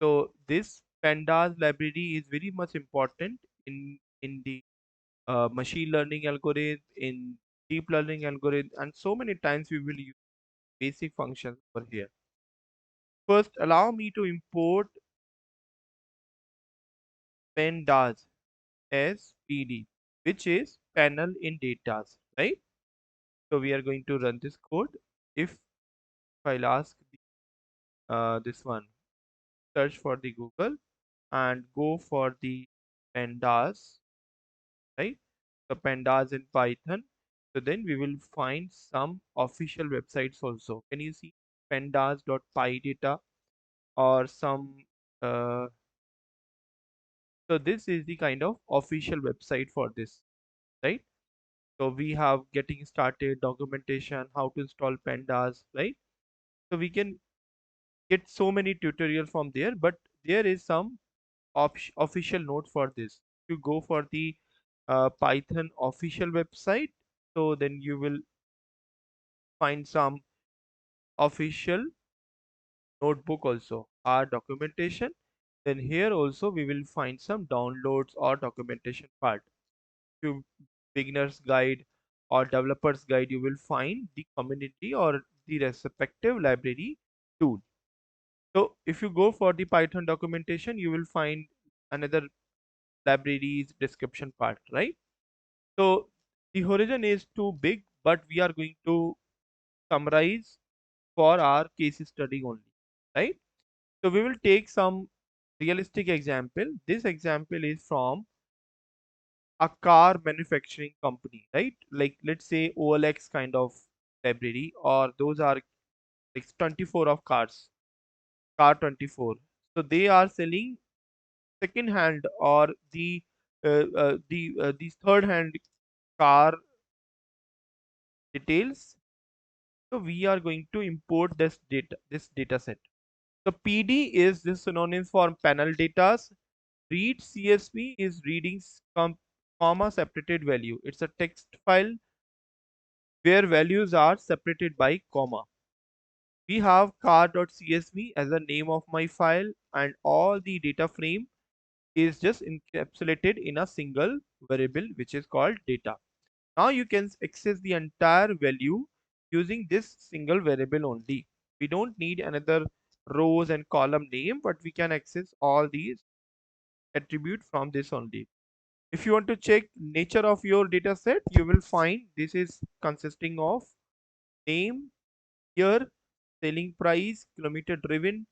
So this pandas library is very much important in the machine learning algorithm, in deep learning algorithm, and so many times we will use basic functions over here. First, allow me to import pandas as PD, which is panel in datas, right? So we are going to run this code. If I'll ask this one, search for the Google and go for the pandas, right? The pandas in Python. So then we will find some official websites also. Can you see pandas.py data or some uh, so this is the kind of official website for this, right? So we have getting started, documentation, how to install pandas, right? So we can get so many tutorials from there, but there is some official note for this. You go for the Python official website, so then you will find some official notebook also, our documentation. Then here also we will find some downloads or documentation part. To beginners guide or developers guide, you will find the community or the respective library tool. So if you go for the Python documentation, you will find another libraries description part, right? So the horizon is too big, but we are going to summarize for our case study only, right? So we will take some realistic example. This example is from a car manufacturing company, right? Like let's say OLX kind of library, or those are like 24 of cars, car 24. So they are selling second hand or these third hand car details. So we are going to import this data set. So PD is the synonym for panel data. Read CSV is reading comma separated value. It's a text file where values are separated by comma. We have car.csv as the name of my file, and all the data frame is just encapsulated in a single variable which is called data. Now you can access the entire value using this single variable only. We don't need another rows and column name, but we can access all these attribute from this only. If you want to check nature of your data set, you will find this is consisting of name, year, selling price, kilometer driven,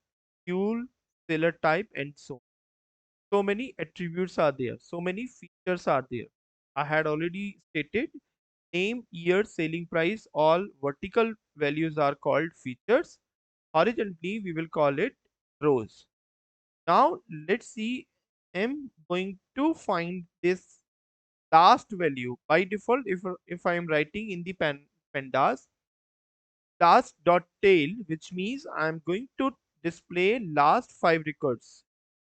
fuel, seller type, and so on. So many attributes are there, so many features are there. I had already stated name, year, selling price, all vertical values are called features. Horizontally, we will call it rows. Now, let's see. I'm going to find this last value. By default, if I am writing in the pandas, last dot tail, which means I'm going to display last 5 records,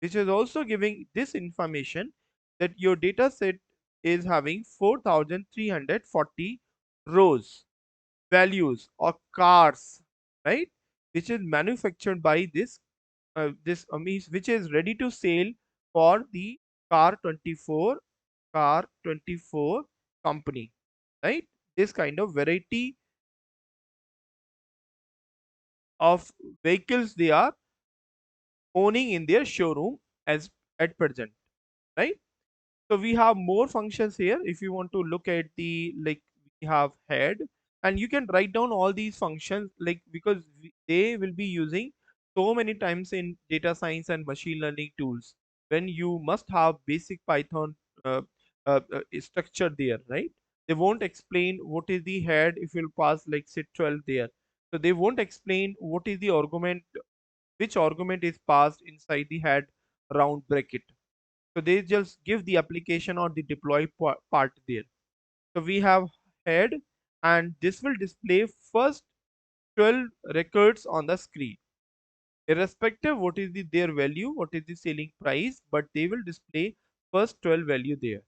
which is also giving this information that your data set is having 4340 rows, values or cars, right? Which is manufactured by this means which is ready to sell for the car 24 company, right? This kind of variety of vehicles they are owning in their showroom as at present, right? So we have more functions here. If you want to look at the, like, we have head, and you can write down all these functions, like, because they will be using so many times in data science and machine learning tools, when you must have basic Python structure there, right? They won't explain what is the head if you'll pass like say 12 there. So they won't explain what is the argument, which argument is passed inside the head round bracket. So they just give the application or the deploy part there. So we have head, and this will display first 12 records on the screen. Irrespective what is their value, what is the selling price, but they will display first 12 value there.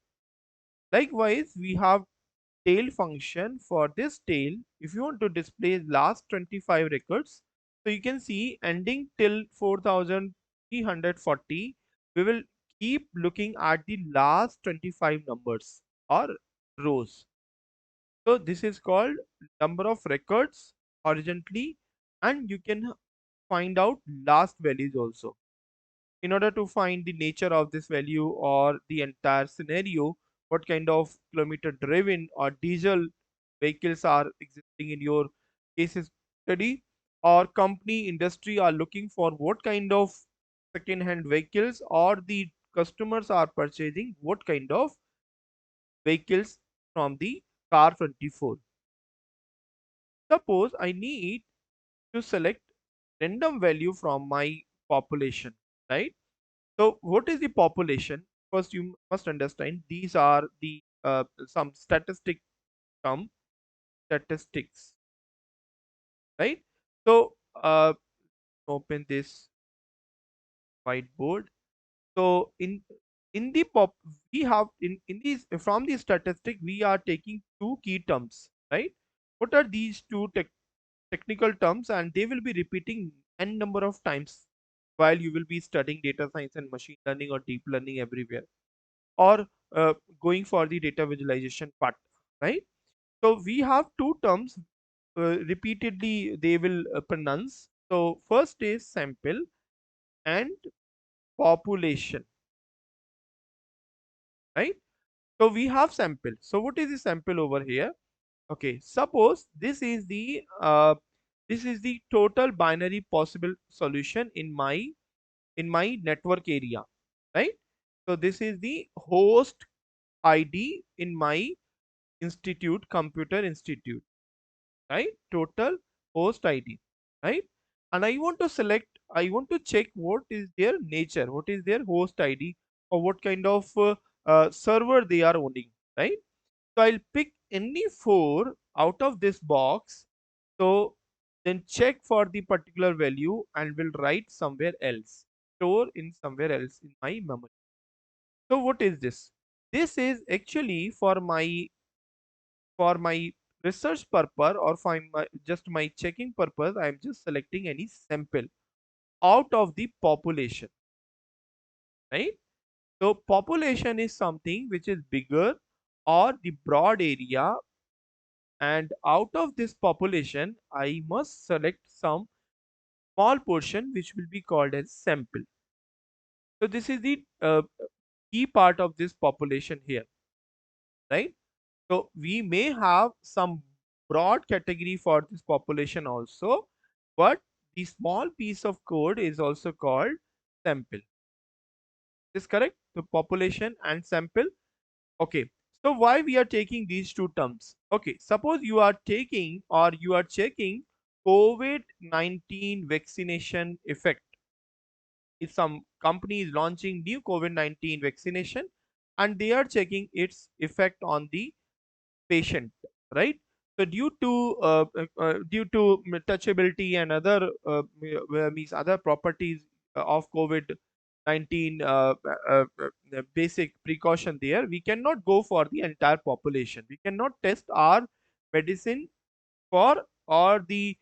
Likewise, we have tail function. For this tail, if you want to display last 25 records, so you can see ending till 4340 340, we will keep looking at the last 25 numbers or rows. So this is called number of records horizontally, and you can find out last values also. In order to find the nature of this value or the entire scenario, what kind of kilometer driven or diesel vehicles are existing in your cases study, or company industry are looking for what kind of second hand vehicles, or the customers are purchasing what kind of vehicles from the car 24. Suppose I need to select random value from my population, right? So what is the population? First, you must understand these are the some term statistics, right? So open this whiteboard. So in the pop we have in these from the statistic we are taking two key terms, right? What are these two technical terms? And they will be repeating n number of times while you will be studying data science and machine learning or deep learning everywhere, or going for the data visualization part, right? So we have two terms repeatedly they will pronounce. So first is sample and population, right? So we have sample. So what is the sample over here? Okay, suppose this is the total binary possible solution in my network area, right? So this is the host ID in my institute, computer institute, right? Total host ID, right? And I want to select, I want to check what is their nature, what is their host ID, or what kind of server they are owning, right? So I'll pick any four out of this box. So then check for the particular value and will write somewhere else, store in somewhere else in my memory. So what is this? This is actually for my research purpose, or for my just my checking purpose. I am just selecting any sample out of the population, right? So population is something which is bigger or the broad area, and out of this population I must select some small portion which will be called as sample. So this is the key part of this population here, right? So we may have some broad category for this population also, but the small piece of code is also called sample. Is correct? The population and sample. Okay. So why we are taking these two terms? Okay. Suppose you are taking or you are checking COVID-19 vaccination effect. If some company is launching new COVID-19 vaccination and they are checking its effect on the patient, right? So due to touchability and other means other properties of COVID-19 basic precaution there, we cannot go for the entire population. We cannot test our medicine for or the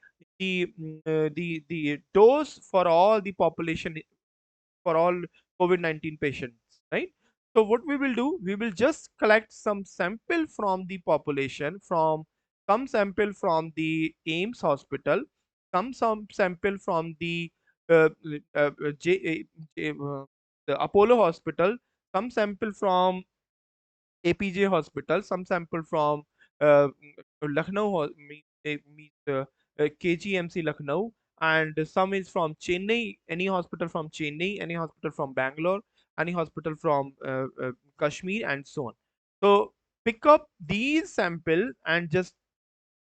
dose for all the population, for all COVID-19 patients, right? So what we will do, we will just collect some sample from the population, from some sample from the AIMS hospital, some sample from the uh, uh, uh, J, the Apollo hospital, some sample from APJ hospital, some sample from Lucknow, KGMC Lucknow, and some is from Chennai, any hospital from Chennai, any hospital from Bangalore, any hospital from Kashmir, and so on. So pick up these sample and just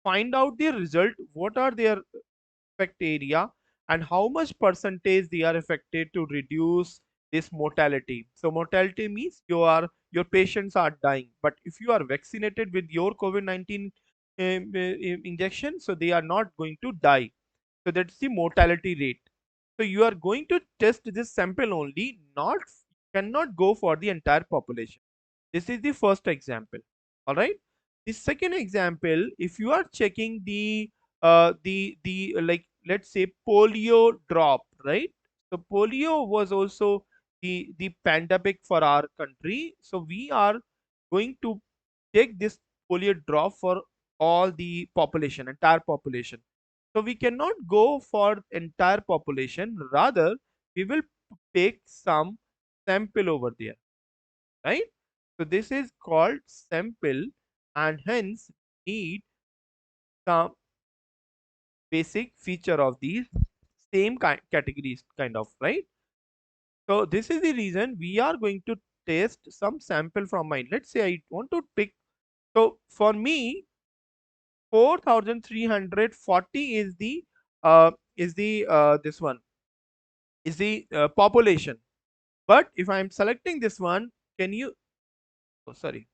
find out the result. What are their affect area and how much percentage they are affected to reduce this mortality. So mortality means your patients are dying, but if you are vaccinated with your COVID-19 injection, so they are not going to die. So that's the mortality rate. So you are going to test this sample only, not cannot go for the entire population. This is the first example. All right. The second example, if you are checking the like let's say polio drop, right? So polio was also the pandemic for our country. So we are going to take this polio drop for all the population, entire population. So we cannot go for entire population. Rather, we will take some sample over there, right? So this is called sample, and hence need some basic feature of these same categories, kind of, right? So this is the reason we are going to test some sample from mine. Let's say I want to pick. So for me, 4,340 is the this one is the population. But if I'm selecting this one, can you? Oh, sorry.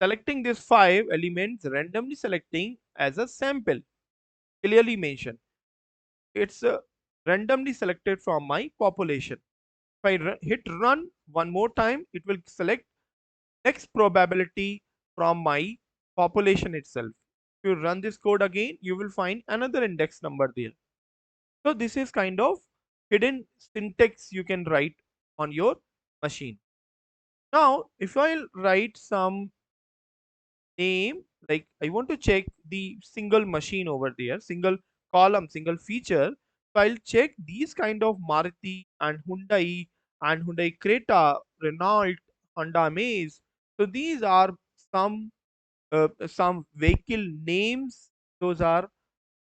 Selecting this 5 elements, randomly selecting as a sample, clearly mentioned. It's randomly selected from my population. If I hit run one more time, it will select X probability from my population itself. If you run this code again, you will find another index number there. So this is kind of hidden syntax you can write on your machine. Now, if I write some name, like I want to check the single machine over there, single column, single feature. So I'll check these kind of Maruti and Hyundai Creta, Renault, Honda Amaze. So these are some vehicle names. Those are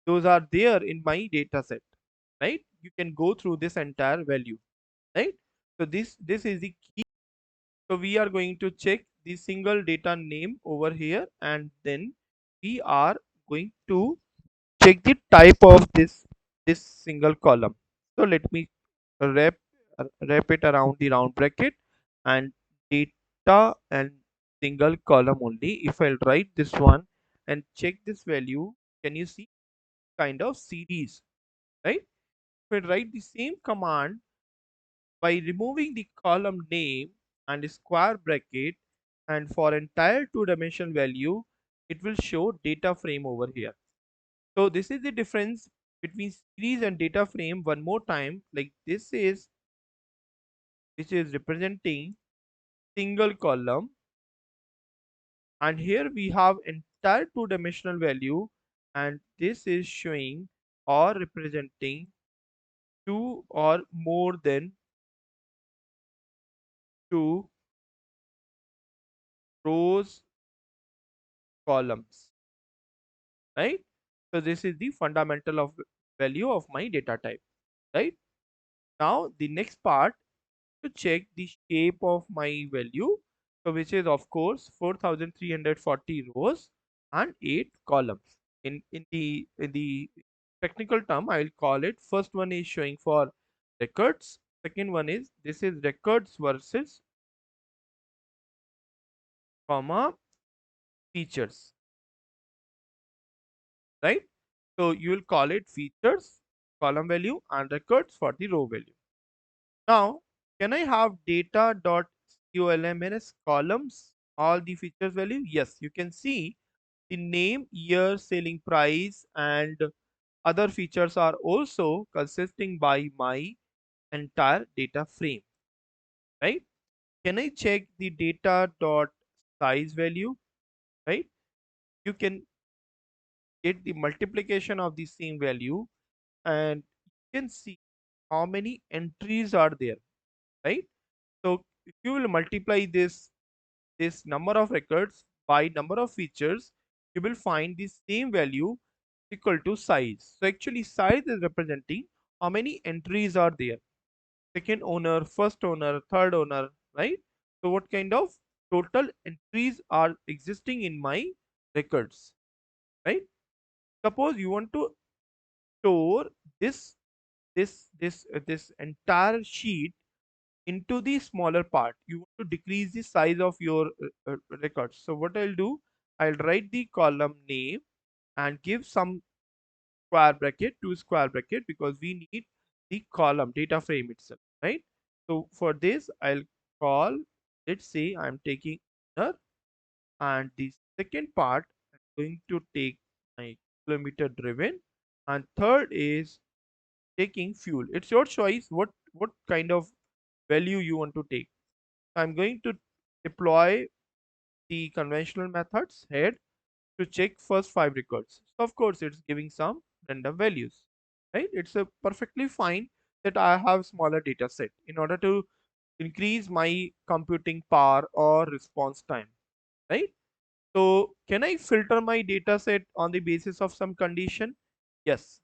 there in my data set, right? You can go through this entire value, right? So this is the key. So we are going to check the single data name over here, and then we are going to check the type of this single column. So let me wrap wrap it around the round bracket and data and single column only. If I'll write this one and check this value, can you see kind of series, right? If I write the same command by removing the column name and square bracket, and for entire two-dimensional value, it will show data frame over here. So this is the difference between series and data frame. One more time, like this is which is representing single column, and here we have entire two-dimensional value, and this is showing or representing two or more than two rows columns, right? So this is the fundamental of value of my data type, right? Now the next part, to check the shape of my value, so which is of course 4,340 rows and 8 columns. In the technical term, I will call it, first one is showing for records, second one is this is records versus comma features, right? So you will call it features column value and records for the row value. Now, can I have data dot columns columns all the features value? Yes, you can see the name, year, selling price, and other features are also consisting by my entire data frame, right? Can I check the data dot size value, right? You can get the multiplication of the same value, and you can see how many entries are there, right? So if you will multiply this number of records by number of features, you will find the same value equal to size. So actually size is representing how many entries are there, second owner, first owner, third owner, right? So what kind of total entries are existing in my records, right? Suppose you want to store this entire sheet into the smaller part. You want to decrease the size of your records. So what I'll do, I'll write the column name and give some square bracket, two square bracket, because we need the column data frame itself, right? So for this, I'll call, let's say I'm taking owner, and the second part I'm going to take my kilometer driven, and third is taking fuel. It's your choice what kind of value you want to take. I'm going to deploy the conventional methods head to check first 5 records. So of course it's giving some random values, right? It's a perfectly fine that I have smaller data set in order to increase my computing power or response time, right? So can I filter my data set on the basis of some condition? Yes.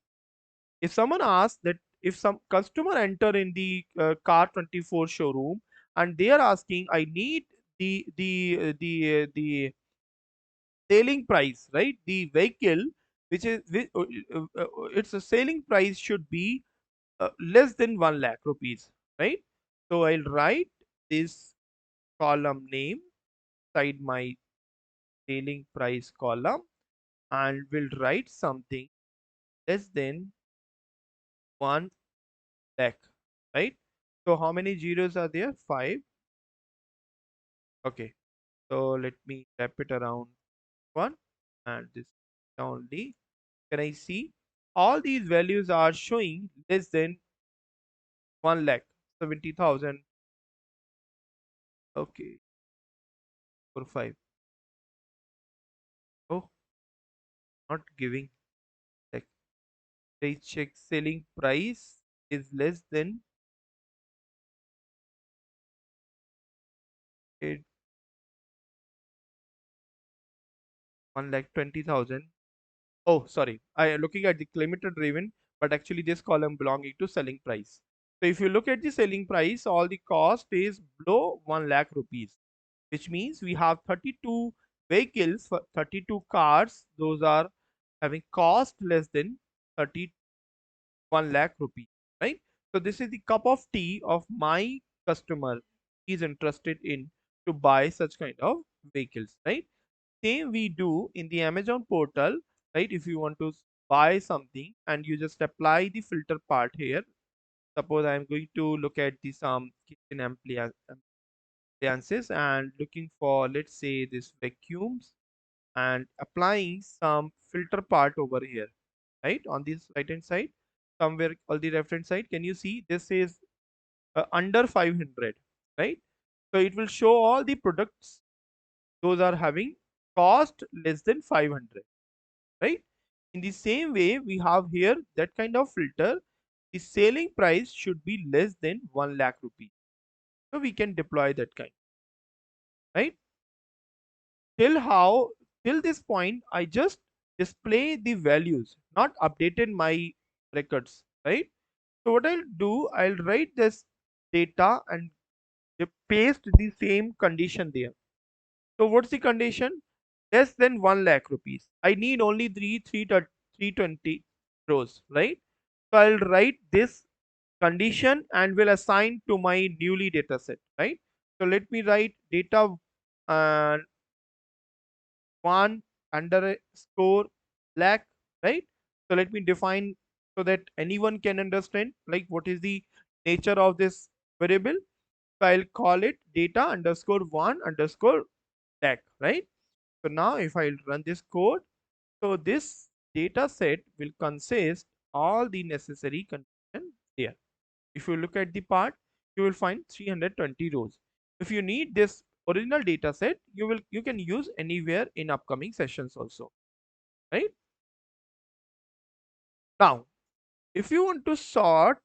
If someone asks that if some customer enter in the car 24 showroom and they are asking, I need the selling price, right? The vehicle its a selling price should be less than 1 lakh rupees, right? So I'll write this column name side my selling price column and will write something less than 1 lakh, right? So how many zeros are there? 5. Okay. So let me wrap it around 1 and this only. Can I see? All these values are showing less than 1 lakh 70,000. Okay. 5. Oh, not giving. Like, I check selling price is less than it 1 lakh 20,000. Oh, sorry. I am looking at the kilometer driven, but actually this column belonging to selling price. So if you look at the selling price, all the cost is below 1 lakh rupees, which means we have 32 vehicles for 32 cars. Those are having cost less than 31 lakh rupees, right? So this is the cup of tea of my customer. He is interested in to buy such kind of vehicles, right? Same we do in the Amazon portal, right? If you want to buy something and you just apply the filter part here. Suppose I'm going to look at the some kitchen appliances and looking for, let's say, this vacuums and applying some filter part over here, right? On this right hand side, somewhere on the left hand side, can you see this is under 500, right? So it will show all the products those are having cost less than 500, right? In the same way, we have here that kind of filter. The selling price should be less than 1 lakh rupees. So we can deploy that kind, right? Till this point, I just display the values, not updated my records, right? So what I'll do, I'll write this data and paste the same condition there. So what's the condition? Less than 1 lakh rupees. I need only 320 rows, right? So I'll write this condition and will assign to my newly data set, right? So let me write data uh, 1 underscore lakh, right? So let me define so that anyone can understand like what is the nature of this variable. So I'll call it data underscore 1 underscore lakh, right? So now if I run this code, so this data set will consist all the necessary condition there. If you look at the part, you will find 320 rows. If you need this original data set, you can use anywhere in upcoming sessions also, right? Now, if you want to sort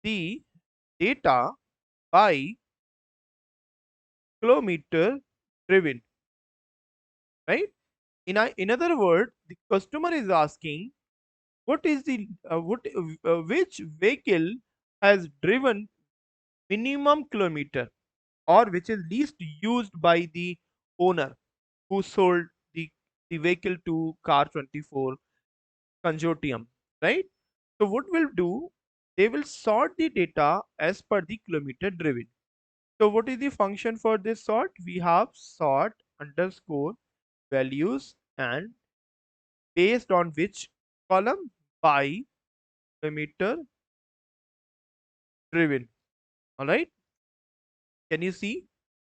the data by kilometer driven, right? In other word, the customer is asking what is the which vehicle has driven minimum kilometer or which is least used by the owner who sold the vehicle to car 24 consortium, right? So what will do, they will sort the data as per the kilometer driven. So what is the function for this sort? We have sort underscore values and based on which column? By kilometer driven. All right. Can you see?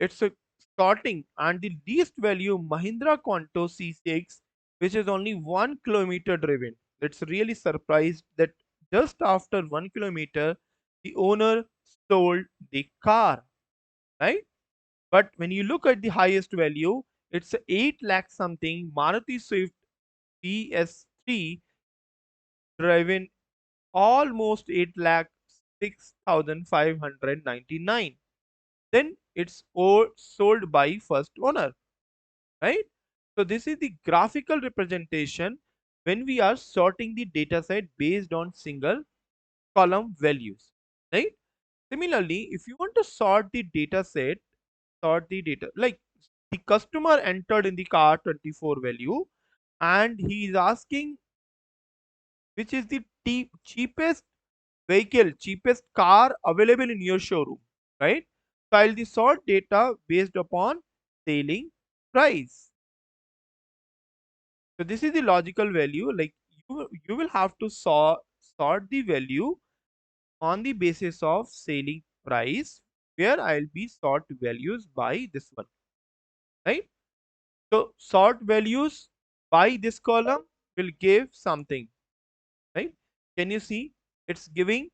It's a sorting and the least value Mahindra Quanto C6, which is only 1 kilometer driven. That's really surprised that just after 1 kilometer, the owner sold the car, right? But when you look at the highest value, it's a 8 lakh something Maruti Swift PS3 driven almost 8 lakh 6,599. Then it's sold by first owner, right? So this is the graphical representation when we are sorting the data set based on single column values, right? Similarly, if you want to sort the data set, sort the data like the customer entered in the car 24 value and he is asking which is the cheapest vehicle, cheapest car available in your showroom, right? So I'll the sort data based upon selling price. So this is the logical value. Like you will have to sort the value on the basis of selling price, where I'll be sort values by this one, right? So sort values by this column will give something, right? Can you see? It's giving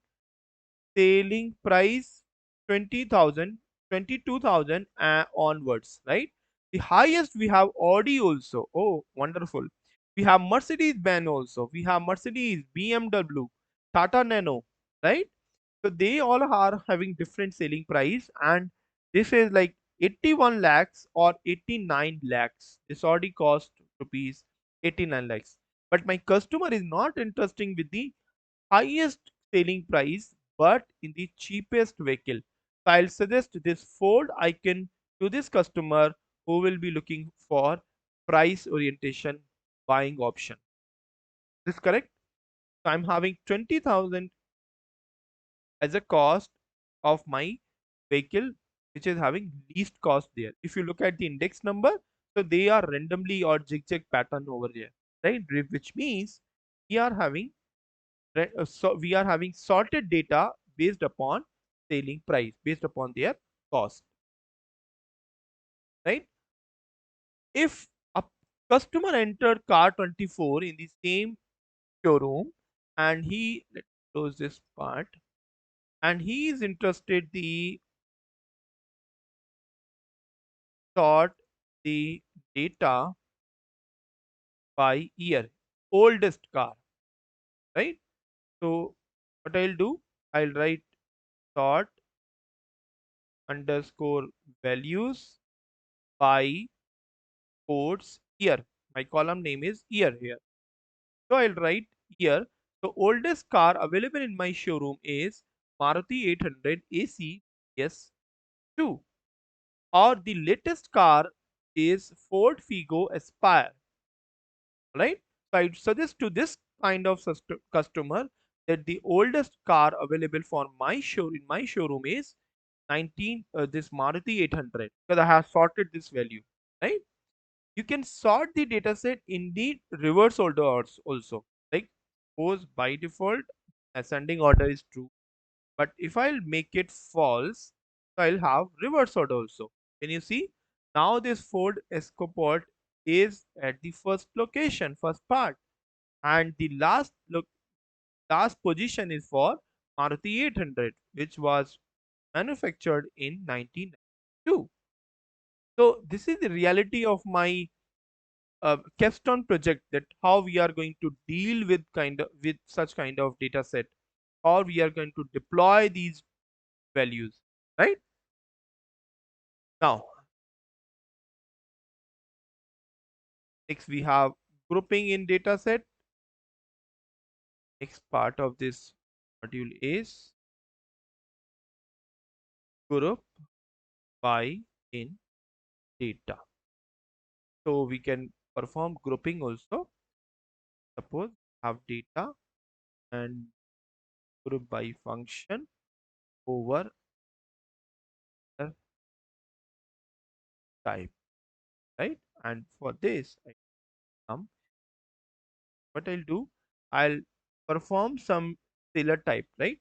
selling price 20,000, 22,000 onwards, right? The highest we have Audi also. Oh, wonderful. We have Mercedes Benz also. We have Mercedes, BMW, Tata Nano, right? So they all are having different selling price, and this is like 81 lakhs or 89 lakhs. This Audi cost rupees 89 lakhs. But my customer is not interested with the highest selling price but in the cheapest vehicle. So I'll suggest this Ford icon to this customer who will be looking for price orientation buying option. Is this correct? So I'm having 20,000 as a cost of my vehicle, which is having least cost there. If you look at the index number, so they are randomly or zigzag pattern over there, right? Which means we are having so we are having sorted data based upon selling price, based upon their cost, right? If a customer entered car 24 in the same showroom and let's close this part, and he is interested the sort the data by year, oldest car, right? So what I'll do, I'll write sort underscore values by quotes year. My column name is year here. So I'll write year. The oldest car available in my showroom is Maruti 800 AC S2, or the latest car is Ford Figo Aspire, right? So I suggest to this kind of customer that the oldest car available for my show in my showroom is 19 this Maruti 800, because I have sorted this value, right? You can sort the dataset in the reverse order also. Like suppose by default ascending order is true, but if I'll make it false, so I'll have reverse order also. Can you see? Now this Ford Escort is at the first location, first part, and the last position is for Maruti 800, which was manufactured in 1992. So this is the reality of my capstone project, that how we are going to deal with such kind of data set, or we are going to deploy these values, right? Now next we have grouping in data set. Next part of this module is group by in data. So we can perform grouping also. Suppose have data and group by function over the type, right? And for this I come, what I'll do, I'll perform some sailor type, right?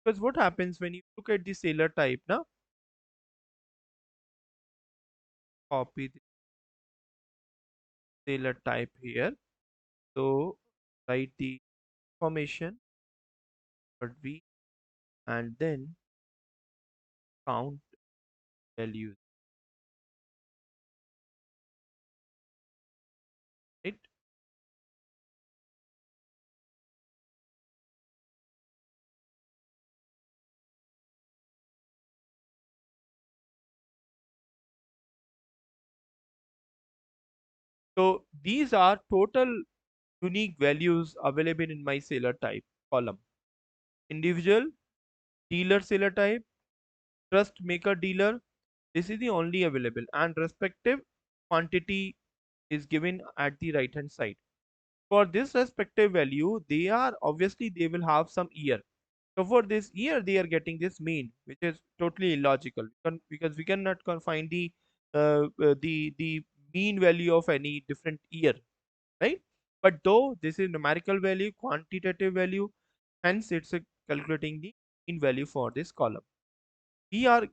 Because what happens when you look at the sailor type now, copy the sailor type here. So write the information but we and then count values, right? So these are total unique values available in my seller type column. Individual, dealer seller type, trust maker dealer, this is the only available, and respective quantity is given at the right hand side. For this respective value, they are obviously they will have some year. So for this year, they are getting this mean, which is totally illogical because we cannot find the mean value of any different year, right? But though this is numerical value, quantitative value, hence it's calculating the mean value for this column. We are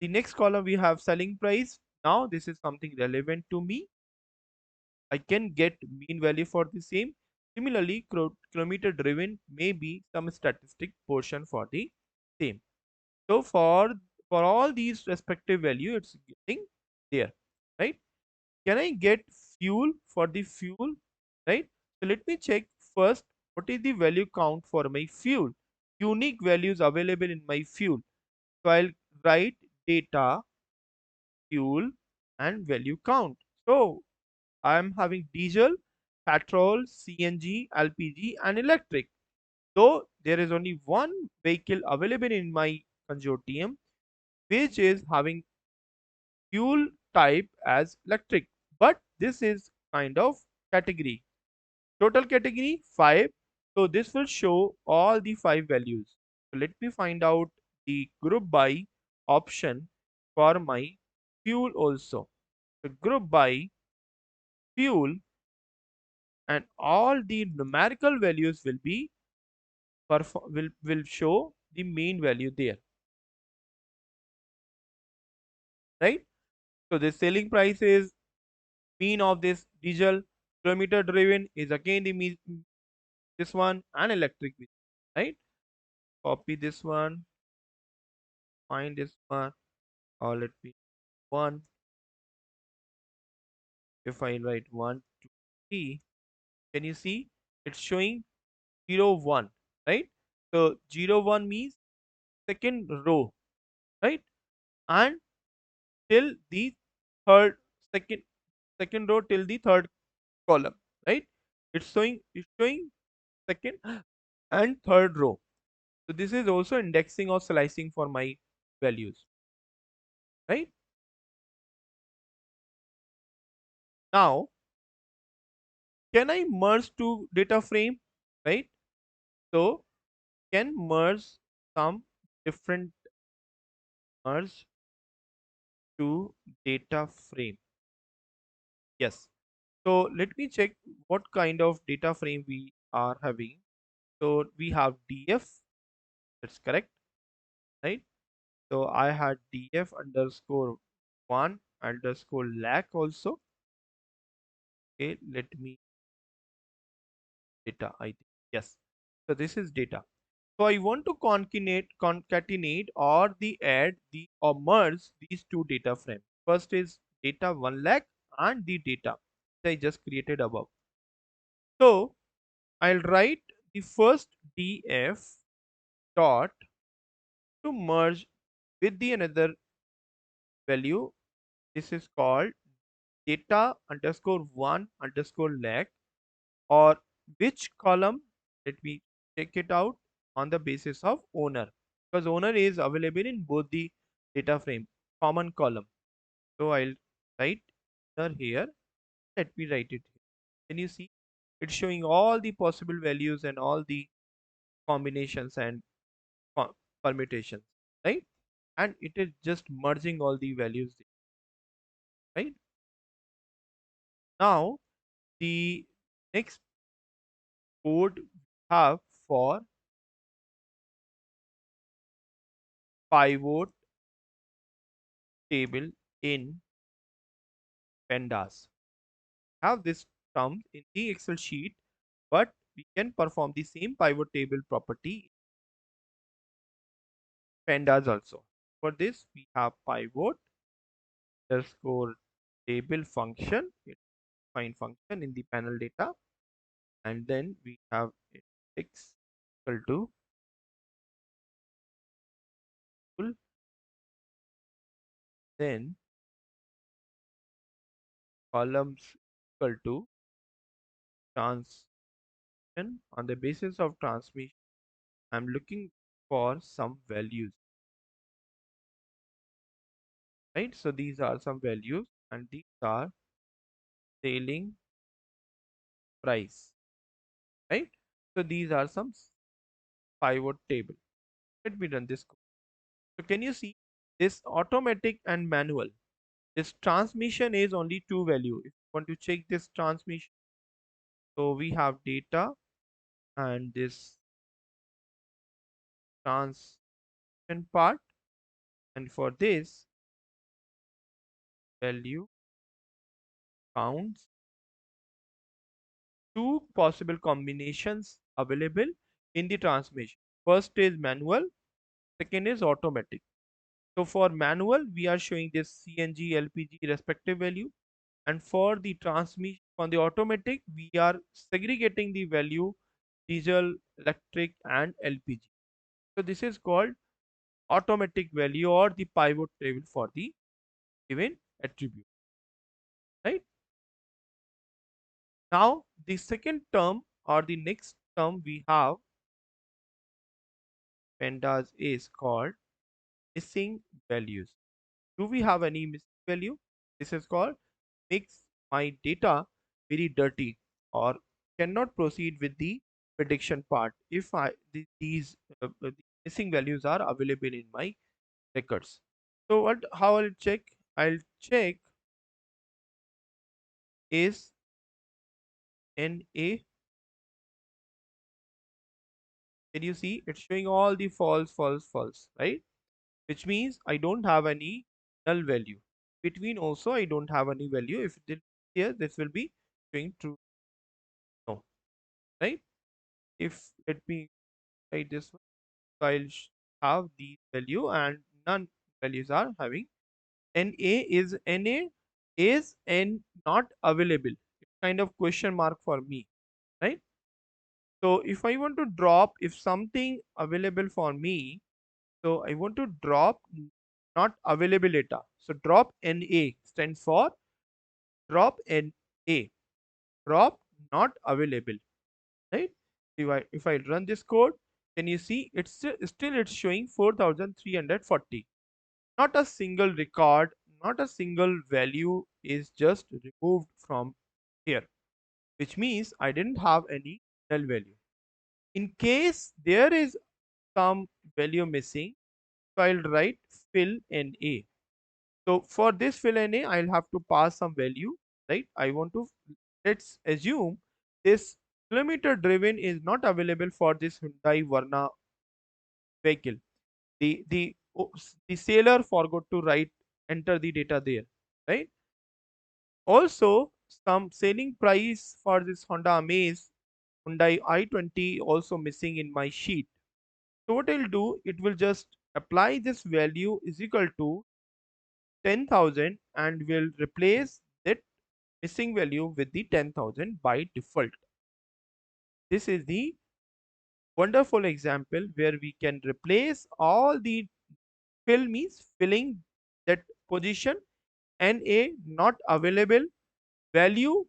the next column we have selling price. Now this is something relevant to me. I can get mean value for the same. Similarly, kilometer driven may be some statistic portion for the same. So for all these respective value, it's getting there, right? Can I get fuel for the fuel, right? So let me check first what is the value count for my fuel. Unique values available in my fuel. So I'll write data, fuel, and value count. So I am having diesel, petrol, CNG, LPG, and electric. Though there is only one vehicle available in my consortium which is having fuel type as electric, but this is kind of category. Total category 5. So this will show all the 5 values. So let me find out the group by option for my fuel also. The group by fuel and all the numerical values will be will show the mean value there, right? So the selling price is mean of this diesel, kilometer driven is again the mean, this one, and electric vehicle, right? Copy this one, find this one, or let me one. If I write 1 2 3, can you see it's showing 0 1, right? So 0 1 means second row, right? And till the third second second row till the third column, right? It's showing second and third row. So this is also indexing or slicing for my values, right? Now, can I merge to data frame, right? So can merge some different merge to data frame. Yes. So let me check what kind of data frame we are having. So we have df, that's correct, right? So I had df underscore one underscore lac also. Okay, let me data, I think. Yes. So this is data. So I want to concatenate or the add the or merge these two data frames. First is data 1 lakh and the data that I just created above. So I'll write the first df dot to merge with the another value. This is called data underscore 1 underscore lakh, or which column. Let me check it out on the basis of owner, because owner is available in both the data frame common column. So I'll write owner here. Let me write it here. Can you see it's showing all the possible values and all the combinations and permutations, right? And it is just merging all the values, right? Now the next code we have for pivot table in Pandas. Have this term in the Excel sheet, but we can perform the same pivot table property pandas also. For this, we have pivot underscore table function, it's find function in the panel data, and then we have x equal to full, then columns equal to transmission. On the basis of transmission, I'm looking for some values, right? So these are some values, and these are selling price, right? So these are some pivot table. Let me run this code. So can you see this automatic and manual? This transmission is only two value. If you want to check this transmission, so we have data and this transmission part, and for this value counts two possible combinations available in the transmission. First is manual, second is automatic. So for manual, we are showing this CNG, LPG respective value, and for the transmission, on the automatic, we are segregating the value diesel, electric, and LPG. So this is called automatic value or the pivot table for the given attribute, right? Now the second term or the next term we have pandas is called missing values. Do we have any missing value? This is called makes my data very dirty or cannot proceed with the prediction part if these the missing values are available in my records. So how I'll check? I'll check is NA. Can you see it's showing all the false, false, false, right? Which means I don't have any null value. Between also I don't have any value. If it here, this will be showing true. No, right? If let me write this one, so I'll have the value and none values are having. NA is N not available. It's kind of question mark for me, right? So if I want to drop if something available for me, so I want to drop not available data. So drop NA stands for drop NA, drop not available, right? If I run this code, can you see it's still it's showing 4340. Not a single record, not a single value is just removed from here, which means I didn't have any null value. In case there is some value missing, so I'll write fill NA. So for this fill NA, I'll have to pass some value, right? I want to, let's assume this kilometer driven is not available for this Hyundai Verna vehicle. The seller forgot to write enter the data there, right? Also, some selling price for this Honda Amaze Hyundai i20 also missing in my sheet. So what I'll do, it will just apply this value is equal to 10,000 and will replace that missing value with the 10,000 by default. This is the wonderful example where we can replace all the fill means filling that position and a not available value.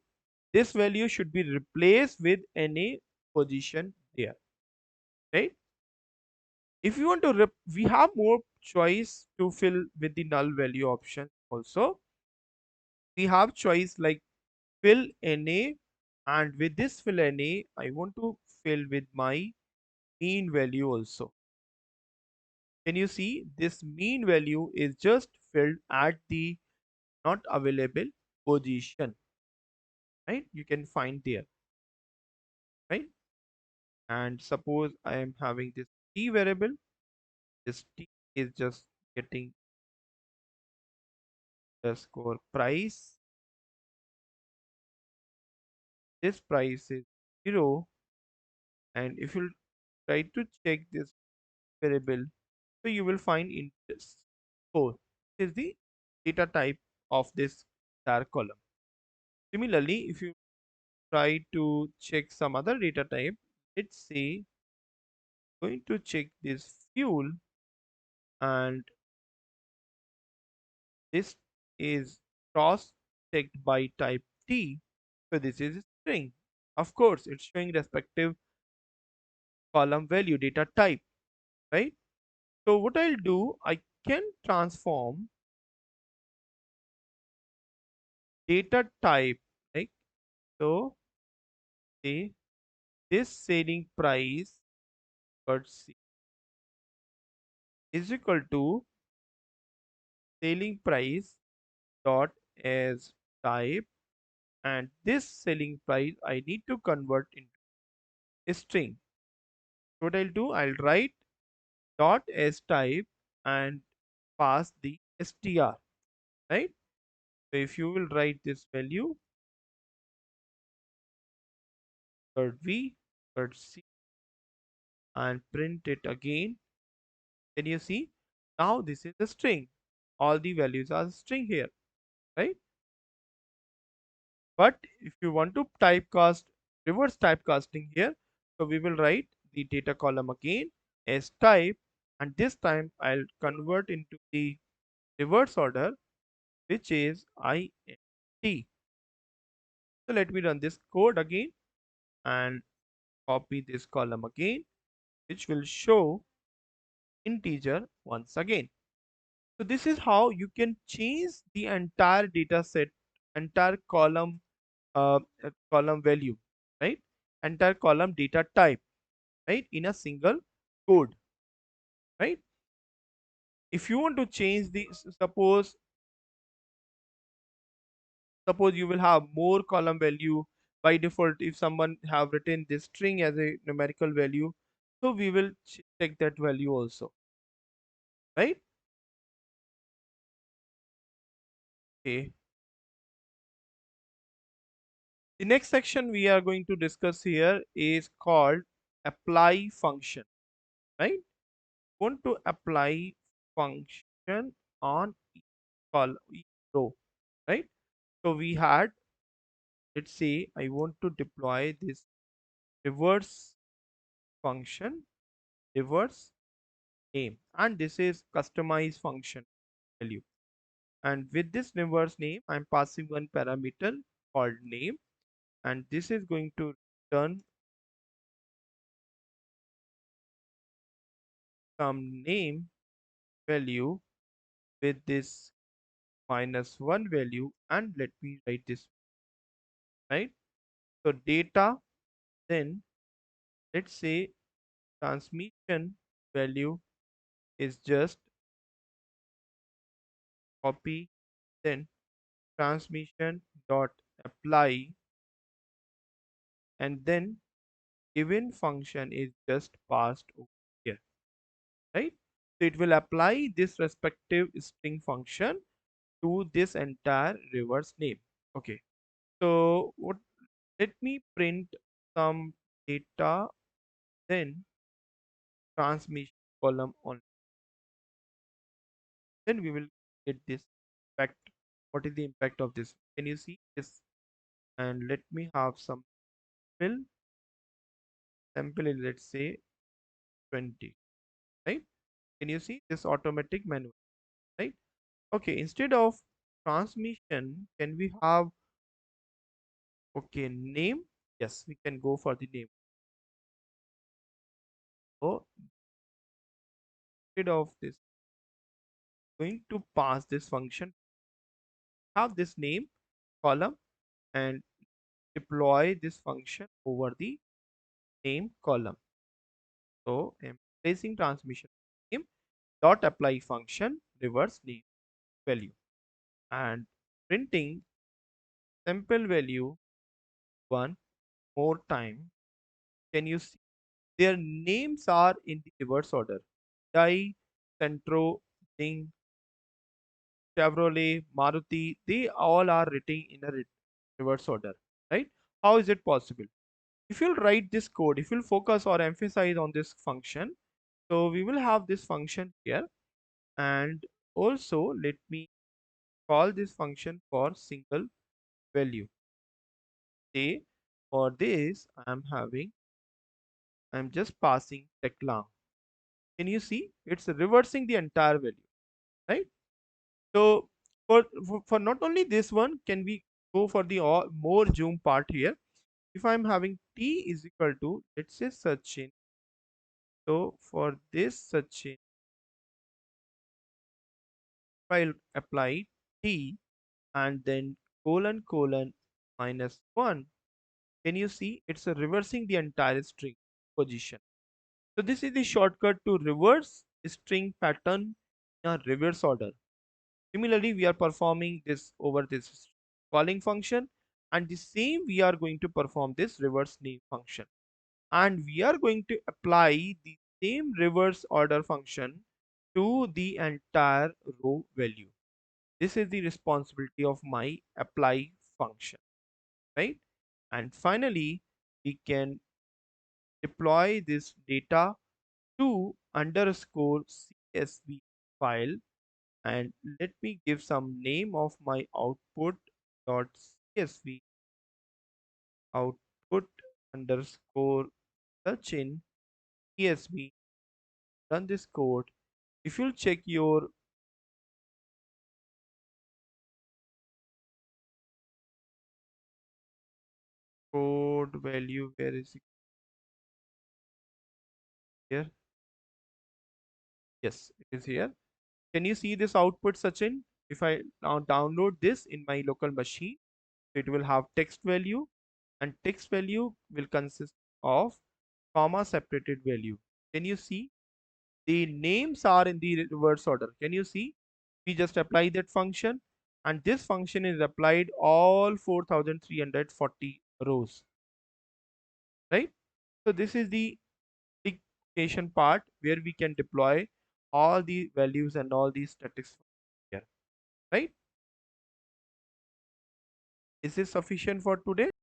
This value should be replaced with any position there, right? If you want to we have more choice to fill with the null value option also. We have choice like fill NA, and with this fill NA I want to fill with my mean value also. Can you see this mean value is just filled at the not available position, right? You can find there, right? And suppose I am having this t variable, this t is just getting the score price. This price is 0, And if you try to check this variable, so you will find interest 4 is the data type of this entire column. Similarly, if you try to check some other data type, let's say going to check this fuel, and this is cross checked by type T, so this is a string. Of course, it's showing respective column value data type, right? So what I'll do, I can transform data type, right? So say this selling price dot C is equal to selling price dot as type, and this selling price I need to convert into a string. What I'll do, I'll write dot as type and pass the str, right? So if you will write this value dot v dot c and print it again, can you see now this is a string, all the values are string here, right? But if you want to typecast, reverse typecasting here, so we will write the data column again as type, and this time I'll convert into the reverse order, which is int. So let me run this code again and copy this column again, which will show integer once again. So this is how you can change the entire data set, entire column value, right? Entire column data type, right? In a single code, right? If you want to change the, suppose you will have more column value by default, if someone have written this string as a numerical value, so we will check that value also, right? Okay, the next section we are going to discuss here is called apply function, right? Want to apply function on each row, right? So we had, let's say I want to deploy this reverse function, reverse name, and this is customize function value, and with this reverse name I'm passing one parameter called name, and this is going to return some name value with this -1 value, and let me write this, right? So data, then let's say transmission value is just copy, then transmission dot apply, and then given function is just passed over here, right? So it will apply this respective string function to this entire reverse name. Okay, so what, let me print some data, then transmission column on, then we will get this impact. What is the impact of this? Can you see this? And let me have some sample, sample is, let's say 20, right? Can you see this automatic manual, right? Okay, instead of transmission, can we have, okay, name? Yes, we can go for the name. So instead of this, going to pass this function, have this name column, and deploy this function over the name column. So I'm placing transmission name dot apply function reverse name value, and printing sample value one more time. Can you see their names are in the reverse order? Dai, Centro, Ding, Chevrolet, Maruti, they all are written in a reverse order, right? How is it possible? if you'll write this code, if you'll focus or emphasize on this function, so we will have this function here, and also let me call this function for single value. Say for this I'm just passing 𝘋𝘢𝘵𝘢. Can you see it's reversing the entire value, right? So for not only this one, can we go for the more zoom part here? If I'm having t is equal to, let's say, Sachin. So for this Sachin, if I'll apply t and then colon -1, can you see it's reversing the entire string position? So this is the shortcut to reverse string pattern in a reverse order. Similarly, we are performing this over this calling function, and the same we are going to perform this reverse name function, and we are going to apply the same reverse order function to the entire row value. This is the responsibility of my apply function, right? And finally, we can deploy this data to underscore CSV file, and let me give some name of my output dot CSV, output underscore Sachin CSV. Run this code. If you'll check your code value, where is it here? Yes, it is here. Can you see this output, Sachin? If I now download this in my local machine, it will have text value, and text value will consist of comma separated value. Can you see the names are in the reverse order? Can you see? We just apply that function, and this function is applied all 4340 rows, right? So this is the application part where we can deploy all the values and all these statistics here, right? Is this sufficient for today?